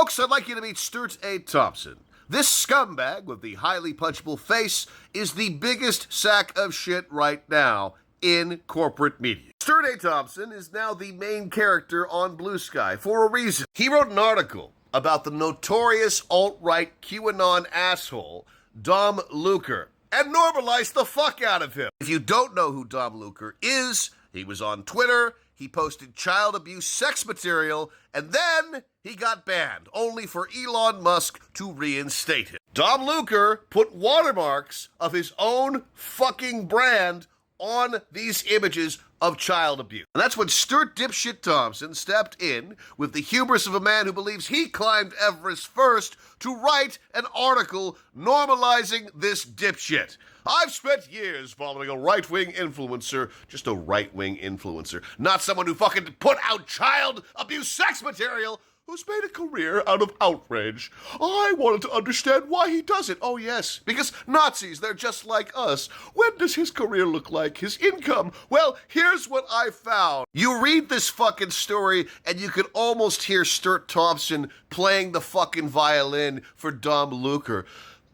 Folks, I'd like you to meet Stuart Thompson. This scumbag with the highly punchable face is the biggest sack of shit right now in corporate media. Stuart Thompson is now the main character on Blue Sky for a reason. He wrote an article about the notorious alt-right QAnon asshole, Dom Luker, and normalized the fuck out of him. If you don't know who Dom Luker is, he was on Twitter, he posted child abuse sex material, and then he got banned, only for Elon Musk to reinstate him. Dom Luker put watermarks of his own fucking brand on these images of child abuse. And that's when Stuart Dipshit Thompson stepped in with the hubris of a man who believes he climbed Everest first to write an article normalizing this dipshit. I've spent years following a right-wing influencer, just a right-wing influencer, not someone who fucking put out child abuse sex material, who's made a career out of outrage. I wanted to understand why he does it. Oh yes, because Nazis, they're just like us. When does his career look like? His income? Well, here's what I found. You read this fucking story and you can almost hear Stuart Thompson playing the fucking violin for Dom Luker.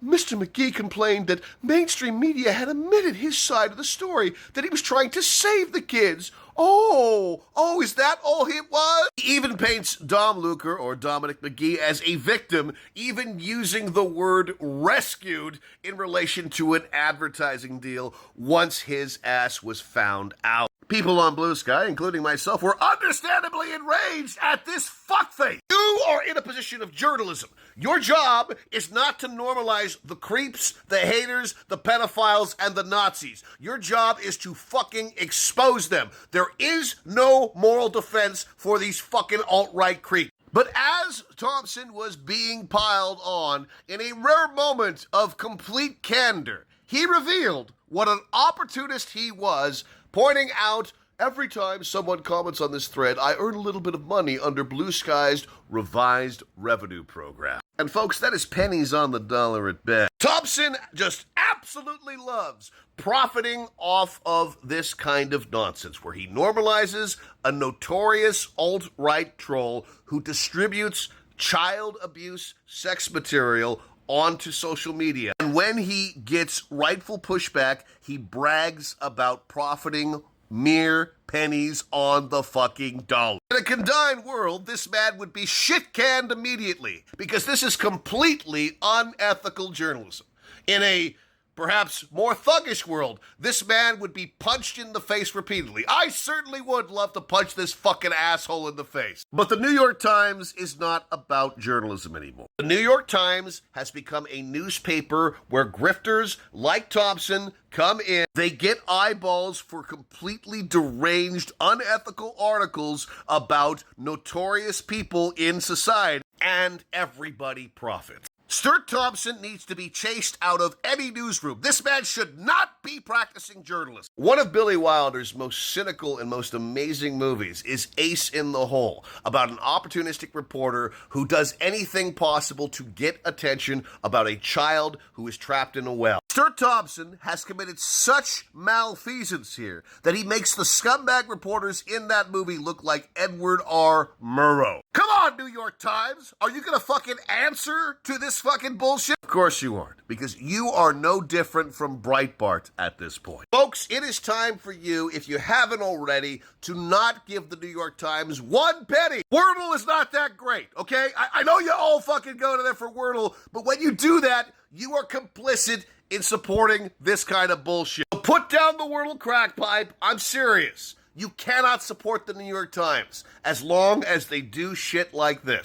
Mr. McGee complained that mainstream media had omitted his side of the story, that he was trying to save the kids. Oh, is that all it was? He even paints Dom Luker, or Dominic McGee, as a victim, even using the word rescued in relation to an advertising deal once his ass was found out. People on Blue Sky, including myself, were understandably enraged at this fuckface. You are in a position of journalism. Your job is not to normalize the creeps, the haters, the pedophiles, and the Nazis. Your job is to fucking expose them. There is no moral defense for these fucking alt-right creeps. But as Thompson was being piled on, in a rare moment of complete candor, he revealed what an opportunist he was, pointing out, every time someone comments on this thread, I earn a little bit of money under Blue Sky's revised revenue program. And folks, that is pennies on the dollar at best. Thompson just absolutely loves profiting off of this kind of nonsense, where he normalizes a notorious alt-right troll who distributes child abuse sex material onto social media. And when he gets rightful pushback, he brags about profiting mere pennies on the fucking dollar. In a condign world, this man would be shit-canned immediately, because this is completely unethical journalism. In a perhaps more thuggish world, this man would be punched in the face repeatedly. I certainly would love to punch this fucking asshole in the face. But the New York Times is not about journalism anymore. The New York Times has become a newspaper where grifters like Thompson come in, they get eyeballs for completely deranged, unethical articles about notorious people in society, and everybody profits. Stuart Thompson needs to be chased out of any newsroom. This man should not be practicing journalism. One of Billy Wilder's most cynical and most amazing movies is Ace in the Hole, about an opportunistic reporter who does anything possible to get attention about a child who is trapped in a well. Stuart Thompson has committed such malfeasance here that he makes the scumbag reporters in that movie look like Edward R. Murrow. Come on, New York Times! Are you gonna fucking answer to this fucking bullshit? Of course you aren't, because you are no different from Breitbart at this point. Folks, it is time for you, if you haven't already, to not give the New York Times 1 penny. Wordle is not that great, okay? I know you all fucking go to there for Wordle, but when you do that, you are complicit in supporting this kind of bullshit. So put down the Wordle crack pipe. I'm serious. You cannot support the New York Times as long as they do shit like this.